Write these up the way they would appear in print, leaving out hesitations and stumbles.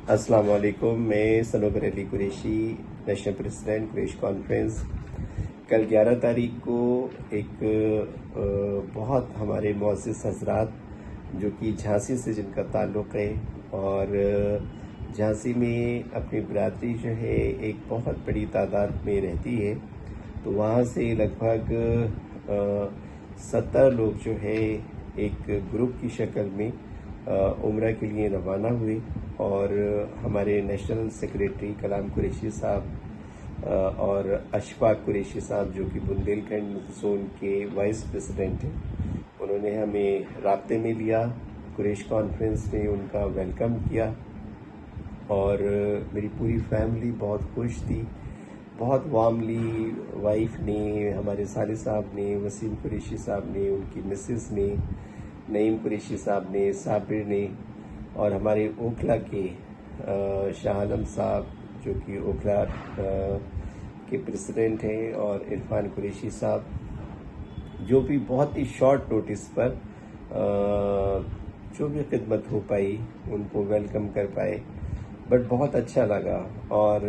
अस्सलाम वालेकुम। मैं Sanobar Ali Qureshi, national president Quraish conference. कल 11 तारीख को एक बहुत हमारे मुअज़्ज़िज़ हज़रात जो कि झांसी से जिनका ताल्लुक़ है और झांसी में अपनी बरादरी जो है एक बहुत बड़ी तादाद में रहती है, तो वहाँ से लगभग 70 लोग जो है एक ग्रुप की शक्ल में उम्रा के लिए रवाना हुए और हमारे नेशनल सेक्रेटरी कलाम कुरैशी साहब और अशफाक कुरैशी साहब जो कि बुंदेलखंड जोन के वाइस प्रेसिडेंट हैं, उन्होंने हमें राब्ते में लिया। कुरैश कॉन्फ्रेंस ने उनका वेलकम किया और मेरी पूरी फैमिली बहुत खुश थी। बहुत वार्मली वाइफ ने, हमारे साले साहब ने, वसीम कुरैशी साहब ने, उनकी मिसेस ने, नईम कुरैशी साहब ने, साबिर ने और हमारे ओखला के शाह आलम साहब जो कि ओखला के प्रेसिडेंट हैं और इरफान कुरैशी साहब जो भी बहुत ही शॉर्ट नोटिस पर जो भी खिदमत हो पाई उनको वेलकम कर पाए, बट बहुत अच्छा लगा। और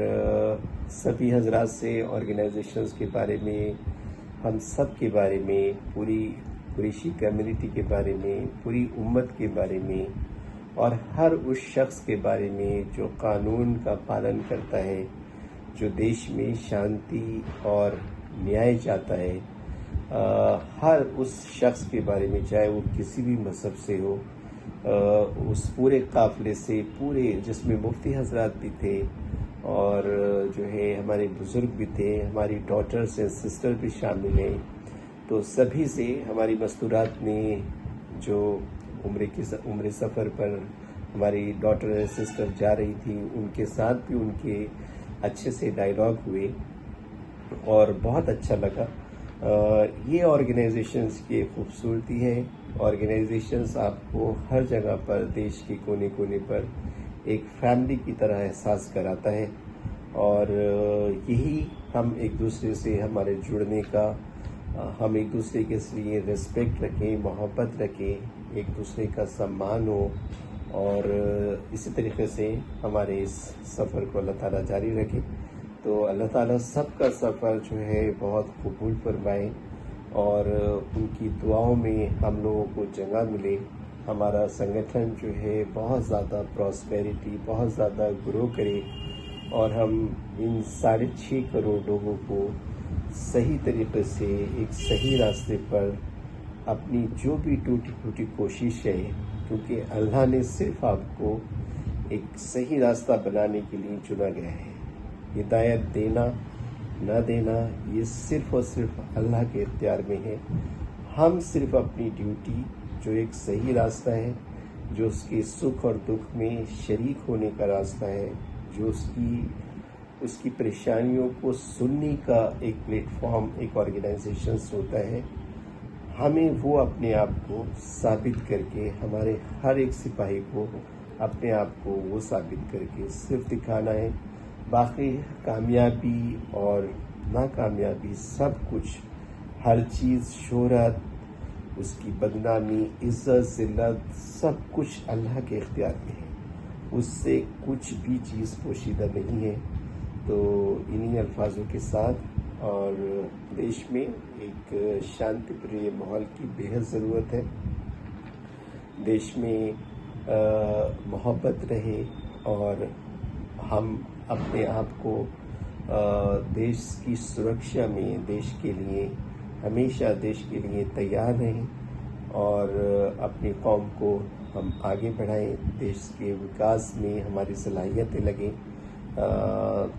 सभी हजरात से ऑर्गेनाइजेशंस के बारे में, हम सब के बारे में, पूरी कुरैशी कम्युनिटी के बारे में, पूरी उम्मत के बारे में और हर उस शख्स के बारे में जो कानून का पालन करता है, जो देश में शांति और न्याय चाहता है, हर उस शख्स के बारे में, चाहे वो किसी भी मज़हब से हो, उस पूरे काफ़िले से, पूरे जिसमें मुफ्ती हजरात भी थे और जो है हमारे बुज़ुर्ग भी थे, हमारी डॉटर्स एंड सिस्टर भी शामिल हैं। तो सभी से हमारी मस्तूरात में जो उम्रे सफ़र पर हमारी डॉटर एंड सिस्टर जा रही थी, उनके साथ भी उनके अच्छे से डायलॉग हुए और बहुत अच्छा लगा। ये ऑर्गेनाइजेशंस की खूबसूरती है। ऑर्गेनाइजेशंस आपको हर जगह पर, देश के कोने कोने पर एक फैमिली की तरह एहसास कराता है और यही हम एक दूसरे से हमारे जुड़ने का, हम एक दूसरे के लिए रिस्पेक्ट रखें, मोहब्बत रखें, एक दूसरे का सम्मान हो और इसी तरीके से हमारे इस सफ़र को अल्लाह ताला जारी रखे। तो अल्लाह ताला सबका सफ़र जो है बहुत कबूल फरमाए और उनकी दुआओं में हम लोगों को जगह मिले। हमारा संगठन जो है बहुत ज़्यादा प्रॉस्पेरिटी, बहुत ज़्यादा ग्रो करे और हम इन 6.5 करोड़ लोगों को सही तरीके से एक सही रास्ते पर अपनी जो भी टूटी फूटी कोशिश है, क्योंकि अल्लाह ने सिर्फ आपको एक सही रास्ता बनाने के लिए चुना गया है। हिदायत देना ना देना ये सिर्फ और सिर्फ अल्लाह के इख्तियार में है। हम सिर्फ अपनी ड्यूटी, जो एक सही रास्ता है, जो उसके सुख और दुख में शरीक होने का रास्ता है, जो उसकी परेशानियों को सुनने का एक प्लेटफॉर्म, एक ऑर्गेनाइजेशन होता है, हमें वो अपने आप को साबित करके, हमारे हर एक सिपाही को अपने आप को वो साबित करके सिर्फ दिखाना है। बाकी कामयाबी और नाकामयाबी सब कुछ, हर चीज़, शोहरत, उसकी बदनामी, इज़्ज़त, ज़िल्लत, सब कुछ अल्लाह के इख्तियार में है। उससे कुछ भी चीज़ पोशीदा नहीं है। तो इन्हीं अल्फाजों के साथ, और देश में एक शांति प्रिय माहौल की बेहद ज़रूरत है। देश में मोहब्बत रहे और हम अपने आप को देश की सुरक्षा में, देश के लिए, हमेशा देश के लिए तैयार रहें और अपनी कौम को हम आगे बढ़ाएं, देश के विकास में हमारी सलाहियतें लगें।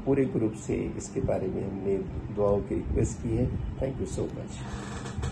पूरे ग्रुप से इसके बारे में हमने दुआओं की रिक्वेस्ट की है। Thank you so much.